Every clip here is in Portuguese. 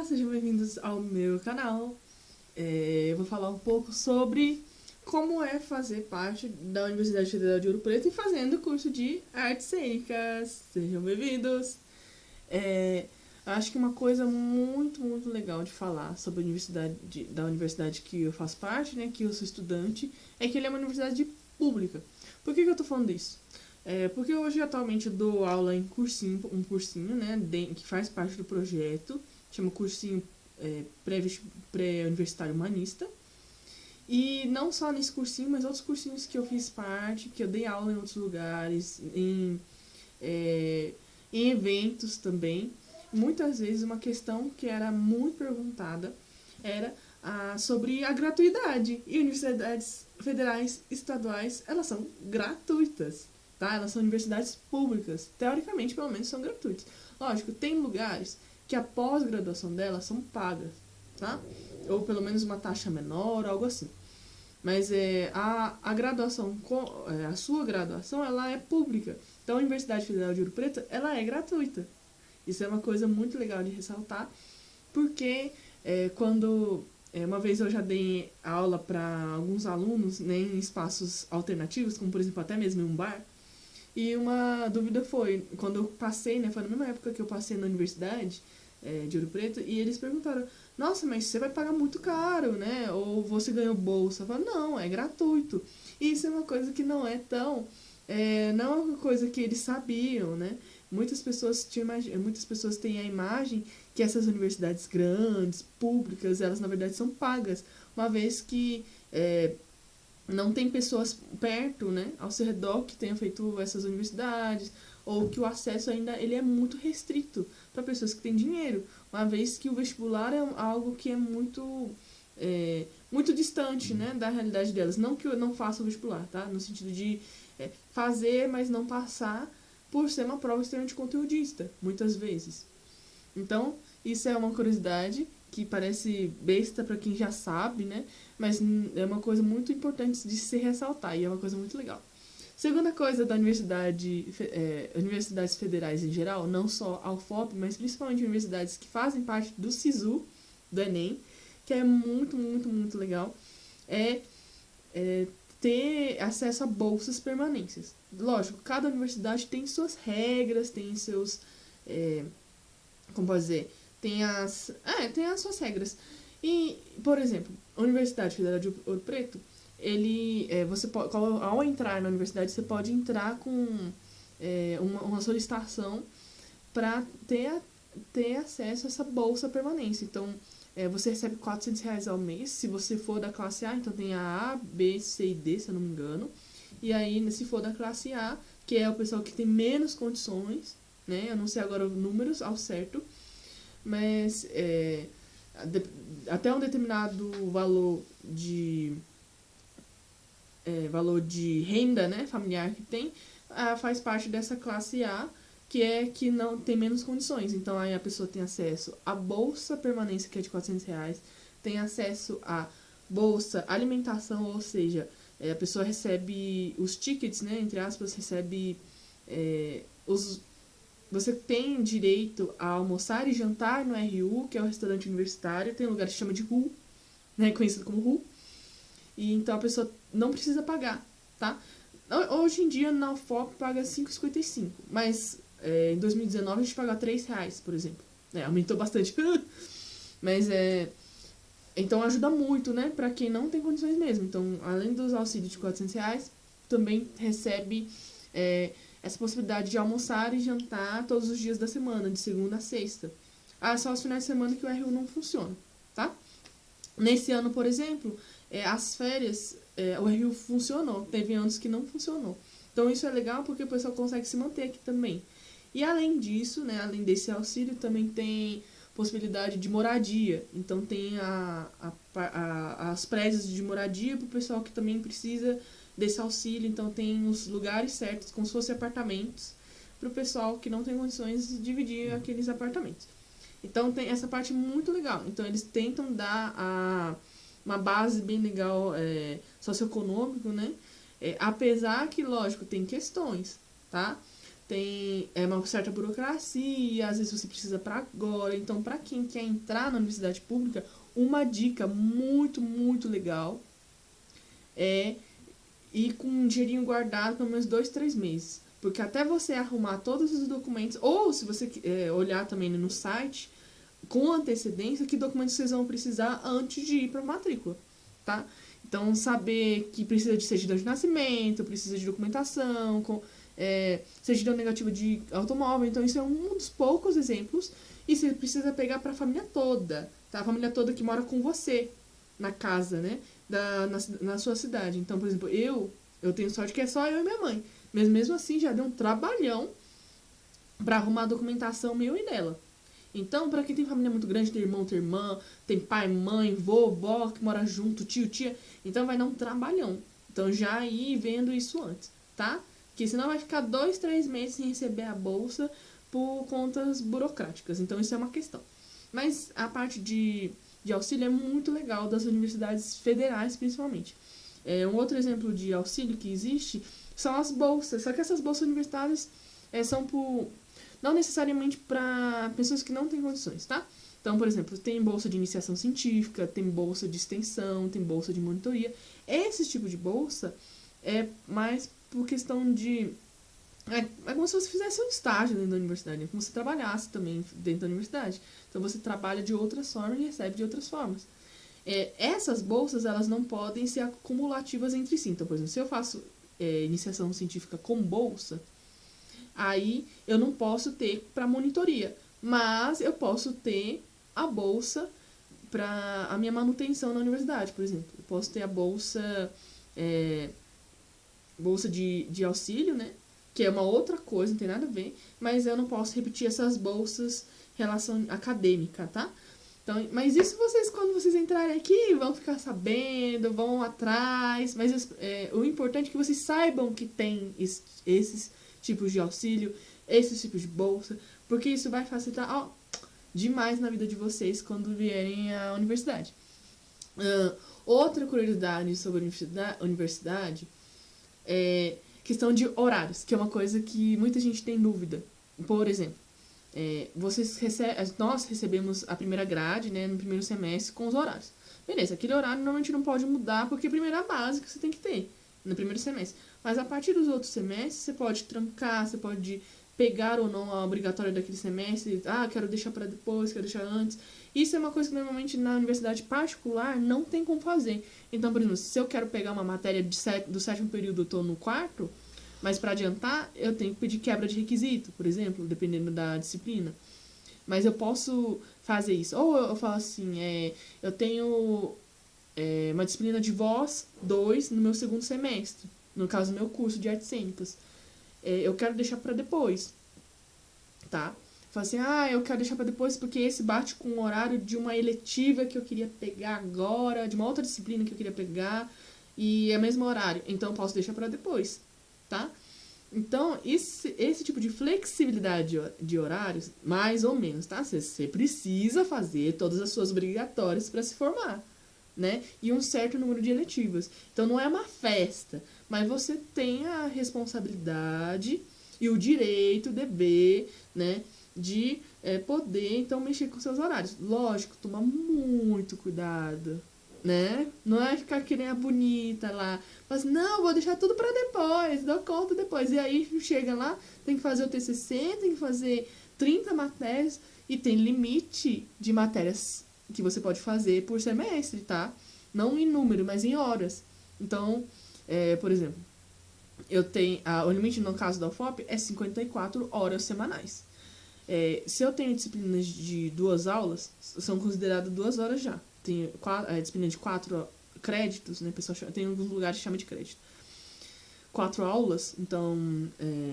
sejam bem-vindos ao meu canal. Eu vou falar um pouco sobre como é fazer parte da Universidade Federal de Ouro Preto e fazendo o curso de Artes Cênicas. Sejam bem-vindos. Acho que uma coisa muito legal de falar sobre a da universidade que eu faço parte, né, que eu sou estudante, é que ele é uma universidade pública. Por que eu tô falando isso? Porque hoje, atualmente, eu dou aula em um cursinho, né, que faz parte do projeto, chama cursinho pré-universitário humanista. E não só nesse cursinho, mas outros cursinhos que eu fiz parte, que eu dei aula em outros lugares, em eventos também. Muitas vezes uma questão que era muito perguntada era sobre a gratuidade. E universidades federais, estaduais, elas são gratuitas, tá? Elas são universidades públicas. Teoricamente, pelo menos, são gratuitas. Lógico, tem lugares que a pós-graduação delas são pagas, tá? Ou pelo menos uma taxa menor, algo assim. Mas a graduação, a sua graduação, ela é pública. Então, a Universidade Federal de Ouro Preto, ela é gratuita. Isso é uma coisa muito legal de ressaltar, porque uma vez eu já dei aula para alguns alunos, né, em espaços alternativos, como por exemplo até mesmo em um bar, e uma dúvida foi, quando eu passei, né, foi na mesma época que eu passei na Universidade de Ouro Preto, e eles perguntaram: nossa, mas você vai pagar muito caro, né? Ou você ganhou bolsa? Eu falo: não, é gratuito. E isso é uma coisa que não é tão... não é uma coisa que eles sabiam, né? Muitas pessoas têm a imagem que essas universidades grandes, públicas, elas na verdade são pagas, uma vez que não tem pessoas perto, né, ao seu redor que tenham feito essas universidades, ou que o acesso ainda ele é muito restrito para pessoas que têm dinheiro, uma vez que o vestibular é algo que é muito distante, né, da realidade delas. Não que eu não faça o vestibular, tá? No sentido de fazer, mas não passar, por ser uma prova extremamente conteudista, muitas vezes. Então, isso é uma curiosidade que parece besta para quem já sabe, né? Mas é uma coisa muito importante de se ressaltar e é uma coisa muito legal. Segunda coisa da universidades federais em geral, não só a UFOP, mas principalmente universidades que fazem parte do SISU, do Enem, que é muito legal, é ter acesso a bolsas permanentes. Lógico, cada universidade tem suas regras, tem seus... como pode dizer? Tem as suas regras. E, por exemplo, a Universidade Federal de Ouro Preto, ao entrar na universidade, você pode entrar com uma solicitação para ter acesso a essa bolsa permanente. Então, você recebe R$ 400 ao mês. Se você for da classe A, então tem a B, C e D, se eu não me engano. E aí, se for da classe A, que é o pessoal que tem menos condições, né? Eu não sei agora os números ao certo, mas até um determinado valor de renda, né, familiar que tem, faz parte dessa classe A, que não tem menos condições. Então aí a pessoa tem acesso à bolsa permanência, que é de R$ 400, tem acesso à bolsa alimentação, ou seja, a pessoa recebe os tickets, né, entre aspas, recebe você tem direito a almoçar e jantar no RU, que é o restaurante universitário. Tem lugar que se chama de RU, né, conhecido como RU. E então a pessoa não precisa pagar, tá? Hoje em dia na UFOP paga R$ 5,55, mas em 2019 a gente paga R$ 3, por exemplo. Aumentou bastante. Mas então ajuda muito, né, pra quem não tem condições mesmo. Então, além dos auxílios de R$ 400, também recebe essa possibilidade de almoçar e jantar todos os dias da semana, de segunda a sexta. Só os finais de semana que o RU não funciona, tá? Nesse ano, por exemplo, as férias, o RU funcionou. Teve anos que não funcionou. Então, isso é legal porque o pessoal consegue se manter aqui também. E além disso, né, além desse auxílio, também tem possibilidade de moradia. Então, tem as prédios de moradia para o pessoal que também precisa desse auxílio. Então, tem os lugares certos, como se fossem apartamentos, para o pessoal que não tem condições de dividir aqueles apartamentos. Então, tem essa parte muito legal. Então, eles tentam dar uma base bem legal socioeconômico, né? Apesar que, lógico, tem questões, tá? tem uma certa burocracia, às vezes você precisa para agora. Então, para quem quer entrar na universidade pública, uma dica muito, muito legal é ir com um dinheirinho guardado pelo menos 2, 3 meses. Porque até você arrumar todos os documentos, ou se você olhar também no site, com antecedência, que documentos vocês vão precisar antes de ir para a matrícula, tá? Então, saber que precisa de certidão de nascimento, precisa de documentação, certidão negativa de automóvel. Então, isso é um dos poucos exemplos. E você precisa pegar para a família toda, tá? A família toda que mora com você na casa, né? Na sua cidade. Então, por exemplo, eu tenho sorte que é só eu e minha mãe. Mas mesmo assim, já deu um trabalhão para arrumar a documentação meu e dela. Então, para quem tem família muito grande, tem irmão, tem irmã, tem pai, mãe, vovó que mora junto, tio, tia, então vai dar um trabalhão. Então, já ir vendo isso antes, tá? Porque senão vai ficar 2, 3 meses sem receber a bolsa por contas burocráticas. Então, isso é uma questão. Mas a parte de auxílio é muito legal, das universidades federais, principalmente. Um outro exemplo de auxílio que existe são as bolsas. Só que essas bolsas universitárias são não necessariamente para pessoas que não têm condições, tá? Então, por exemplo, tem bolsa de iniciação científica, tem bolsa de extensão, tem bolsa de monitoria. Esse tipo de bolsa é mais por questão de... É como se você fizesse um estágio dentro da universidade, é como se você trabalhasse também dentro da universidade. Então, você trabalha de outras formas e recebe de outras formas. Essas bolsas, elas não podem ser acumulativas entre si. Então, por exemplo, se eu faço iniciação científica com bolsa, aí eu não posso ter para monitoria, mas eu posso ter a bolsa para a minha manutenção na universidade, por exemplo. Eu posso ter a bolsa de auxílio, né? Que é uma outra coisa, não tem nada a ver, mas eu não posso repetir essas bolsas em relação acadêmica, tá? Então, mas isso quando vocês entrarem aqui, vão ficar sabendo, vão atrás, mas o importante é que vocês saibam que tem esses tipos de auxílio, esses tipos de bolsa, porque isso vai facilitar demais na vida de vocês quando vierem à universidade. Outra curiosidade sobre a universidade é questão de horários, que é uma coisa que muita gente tem dúvida. Por exemplo, nós recebemos a primeira grade, né, no primeiro semestre com os horários. Beleza, aquele horário normalmente não pode mudar, porque primeiro é a base que você tem que ter no primeiro semestre. Mas a partir dos outros semestres, você pode trancar, você pode pegar ou não a obrigatória daquele semestre. Quero deixar para depois, quero deixar antes. Isso é uma coisa que normalmente na universidade particular não tem como fazer. Então, por exemplo, se eu quero pegar uma matéria do 7º período, eu estou no 4º, mas para adiantar, eu tenho que pedir quebra de requisito, por exemplo, dependendo da disciplina. Mas eu posso fazer isso. Ou eu falo assim, eu tenho uma disciplina de voz 2 no meu 2º semestre, no caso do meu curso de artes cênicas. Eu quero deixar para depois, tá? Falo assim, eu quero deixar para depois porque esse bate com o horário de uma eletiva que eu queria pegar agora, de uma outra disciplina que eu queria pegar, e é o mesmo horário, então eu posso deixar para depois, tá? Então, esse tipo de flexibilidade de horários, mais ou menos, tá? Você precisa fazer todas as suas obrigatórias para se formar, né? E um certo número de eletivas. Então, não é uma festa, mas você tem a responsabilidade e o direito, o dever, né? De poder, então, mexer com seus horários. Lógico, tomar muito cuidado, né? Não é ficar que nem a bonita lá. Mas não, vou deixar tudo pra depois, dou conta depois. E aí chega lá, tem que fazer o TCC, tem que fazer 30 matérias e tem limite de matérias que você pode fazer por semestre, tá? Não em número, mas em horas. Então, por exemplo, eu tenho o limite no caso da UFOP é 54 horas semanais. Se eu tenho disciplinas de 2 aulas, são consideradas 2 horas já. Tem disciplina de 4 créditos, né? Tem alguns lugares que chama de crédito. 4 aulas, então,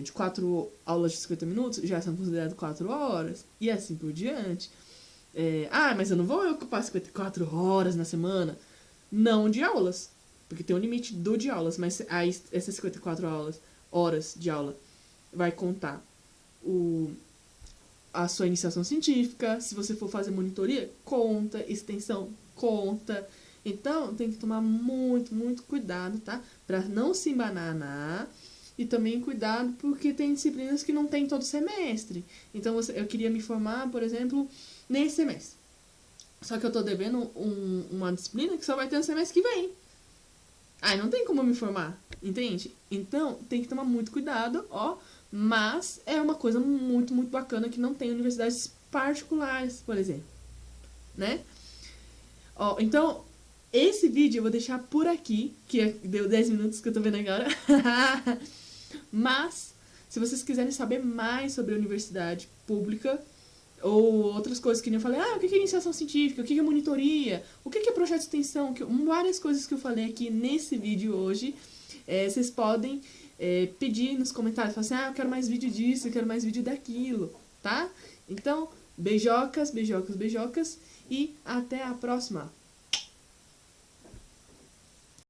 de 4 aulas de 50 minutos, já são consideradas 4 horas, e assim por diante. Mas eu não vou ocupar 54 horas na semana. Não de aulas, porque tem um limite de aulas, mas aí essas 54 horas de aula vai contar a sua iniciação científica, se você for fazer monitoria, conta, extensão, conta. Então, tem que tomar muito, muito cuidado, tá? Pra não se embananar E também cuidado porque tem disciplinas que não tem todo semestre. Então eu queria me formar, por exemplo, nesse semestre. Só que eu tô devendo uma disciplina que só vai ter no semestre que vem. Aí não tem como eu me formar, entende? Então tem que tomar muito cuidado, ó. Mas é uma coisa muito, muito bacana que não tem universidades particulares, por exemplo, né? Ó, então, esse vídeo eu vou deixar por aqui, que deu 10 minutos que eu tô vendo agora. Mas, se vocês quiserem saber mais sobre a universidade pública, ou outras coisas que nem eu falei, o que é iniciação científica, o que é monitoria, o que é projeto de extensão, várias coisas que eu falei aqui nesse vídeo hoje, vocês podem pedir nos comentários, falar assim, eu quero mais vídeo disso, eu quero mais vídeo daquilo, tá? Então, beijocas, beijocas, beijocas, e até a próxima!